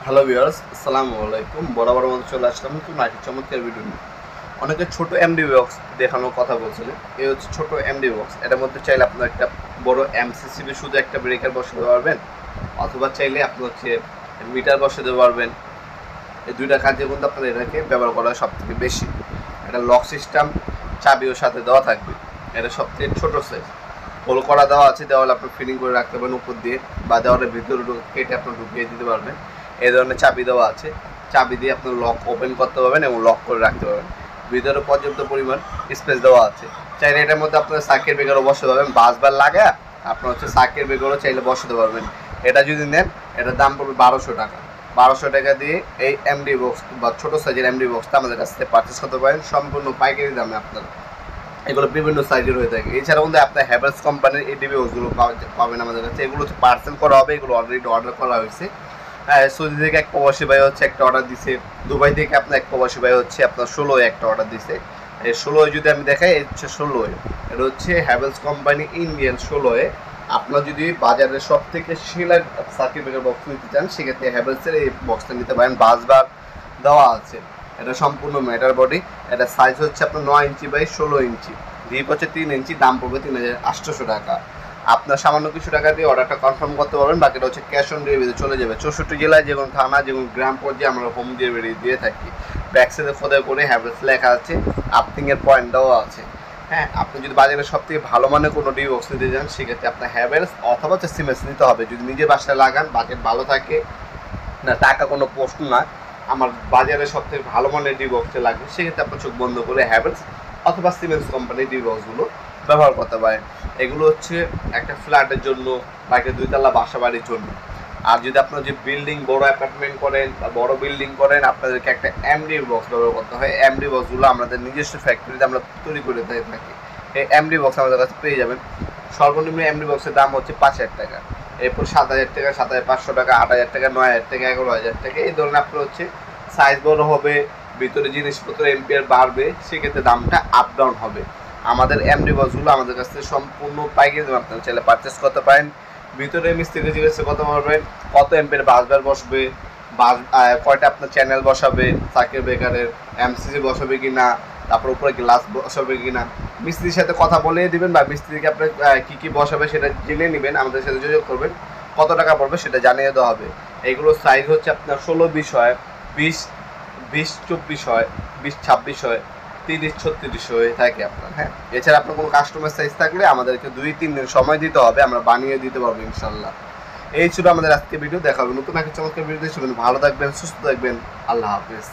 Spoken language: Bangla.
হ্যালো ভিউয়ার্স, আসসালামু আলাইকুম। বরাবর মতো চলে আসলাম নতুন আরেকটি চমৎকার ভিডিও নিয়ে। অনেকে ছোট এমডি বক্স দেখানোর কথা বলছিলেন। এই হচ্ছে ছোট এমডি বক্স। এটার মধ্যে চাইলে আপনার একটা বড় এমসিসিবি শুধু একটা ব্রেকার বসাতে পারবেন, অথবা চাইলে আপনি হচ্ছে মিটার বসাতে পারবেন। এই দুইটা কাজে কিন্তু আপনার এটাকে ব্যবহার করা সব থেকে বেশি। এটা লক সিস্টেম, চাবিও সাথে দেওয়া থাকবে। এটা সবথেকে ছোট সাইজ, হোল করা দেওয়া আছে। দেওয়ালে আপনি ফিটিং করে রাখতে পারেন উপর দিয়ে, বা দেওয়ালের ভিতরে কেটে আপনি ঢুকিয়ে দিতে পারবেন। এই ধরনের চাবি দেওয়া আছে। চাবি দিয়ে আপনি লক ওপেন করতে পারবেন এবং লক করে রাখতে পারবেন। ভিতরে পর্যাপ্ত পরিমাণ স্পেস দেওয়া আছে। চাইলে এটার মধ্যে আপনার সার্কিট ব্রেকারও বসাতে পারবেন। বাসবার লাগা আপনার হচ্ছে সার্কিট ব্রেকারও চাইলে বসাতে পারবেন। এটা যদি নেন, এটার দাম পড়বে 1200 টাকা। 1200 টাকা দিয়ে এই এমডি বক্স বা ছোটো সাইজের এমডি বক্সটা আমাদের কাছ থেকে পারচেস করতে পারেন সম্পূর্ণ পাইকারি দামে। আপনার এগুলো বিভিন্ন সাইজের হয়ে থাকে। এছাড়াও কিন্তু আপনার হ্যাভেলস কোম্পানির এডিবি বক্সগুলো পাবেন আমাদের কাছে। এগুলো হচ্ছে পার্সেল করা হবে, এগুলো অলরেডি অর্ডার করা হয়েছে। সৌদি থেকে এক প্রবাসী ভাই হচ্ছে একটা অর্ডার দিছে। দুবাই থেকে আপনার এক প্রবাসী ভাই হচ্ছে আপনার 16 একটা অর্ডার দিছে। এই 16 যদি আমি দেখাই, এই হচ্ছে 16। এটা হচ্ছে হ্যাভেলস কোম্পানি ইন্ডিয়ান 16। আপনার যদি বাজারের সব থেকে সেরা সার্কিট ব্রেকার বক্স নিতে চান, সেক্ষেত্রে হ্যাভেলসের এই বক্সটা নিতে পারেন। বাসবার দেওয়া আছে। এটা সম্পূর্ণ ম্যাটার বডি। এটা সাইজ হচ্ছে আপনার 9 ইঞ্চি বাই 16 ইঞ্চি। ডিপ হচ্ছে 3 ইঞ্চি। দাম পড়বে 3800 টাকা। আপনার সামান্য কিছু টাকা দিয়ে অর্ডারটা কনফার্ম করতে পারবেন। বাকিটা হচ্ছে ক্যাশ অন ডেলিভারিতে চলে যাবে। 64 জেলায় যে কোনো থানা, যে কোনো গ্রাম পর্যায়ে আমরা হোম ডেলিভারি দিয়ে থাকি। ব্যাকসাইডে ফোদা করে হ্যাভেলস লেখা আছে, আর্থিংয়ের পয়েন্ট দেওয়া আছে। হ্যাঁ, আপনি যদি বাজারে সব থেকে ভালো মানের কোনো ডি বক্স নিতে চান, সেক্ষেত্রে আপনার হ্যাভেলস অথবা হচ্ছে সিমেন্স নিতে হবে। যদি নিজের বাসায় লাগান, বাজেট ভালো থাকে না, টাকা কোনো প্রশ্ন না, আমার বাজারে সব থেকে ভালো মানের ডি বক্সে লাগবে, সেক্ষেত্রে আপনার চোখ বন্ধ করে হ্যাভেলস অথবা সিমেন্স কোম্পানির ডি বক্সগুলো ব্যবহার করতে পারেন। এগুলো হচ্ছে একটা ফ্ল্যাটের জন্য বা একটা 2 তলা বাসা বাড়ির জন্য। আর যদি আপনার যে বিল্ডিং, বড় অ্যাপার্টমেন্ট করেন বা বড় বিল্ডিং করেন, আপনাদেরকে একটা এমডি বক্স ব্যবহার করতে হয়। এমডি বক্সগুলো আমাদের নিজস্ব ফ্যাক্টরিতে আমরা তৈরি করে থাকি। এই এমডি বক্স আমাদের কাছে পেয়ে যাবেন। সর্বনিম্ন এমডি বক্সের দাম হচ্ছে 5000 টাকা। এরপর 7000 টাকা, 7500 টাকা, 8000 টাকা, 9000 টাকা, 11000 টাকা। এই ধরনের আপনার হচ্ছে সাইজ বড় হবে, ভিতরে জিনিসপত্র এম্পিয়ার বাড়বে, সেক্ষেত্রে দামটা আপ ডাউন হবে। আমাদের এমডি বক্সগুলো আমাদের কাছ থেকে সম্পূর্ণ পাইকারি দামে আপনারা চাইলে পারচেস করতে পারেন। ভিতরে মিস্ত্রিকে জিজ্ঞাসা করতে পারবেন কত এম্পিয়ার বাসবার বসবে, বাস কয়টা আপনার চ্যানেল বসাবে, সার্কিট ব্রেকারের এমসিসি বসাবে কি না, তারপর উপরে গ্লাস বসাবে কি না। মিস্ত্রির সাথে কথা বলে দিবেন, বা মিস্ত্রিকে আপনার কী কী বসাবে সেটা জেনে নেবেন, আমাদের সাথে যোগাযোগ করবেন। কত টাকা পড়বে সেটা জানিয়ে দেওয়া হবে। এইগুলোর সাইজ হচ্ছে আপনার 16-20 হয়, 20-24 হয়, 20-26 হয়, 30-36 হয়ে থাকে আপনার। হ্যাঁ, এছাড়া আপনার কোনো কাস্টমার সাইজ থাকলে আমাদেরকে 2-3 দিন সময় দিতে হবে, আমরা বানিয়ে দিতে পারবো ইনশাল্লাহ। এই ছিল আমাদের আজকে ভিডিও। দেখা হবে নতুন একটা চমৎকার ভিডিও। ভালো থাকবেন, সুস্থ থাকবেন। আল্লাহ হাফেজ।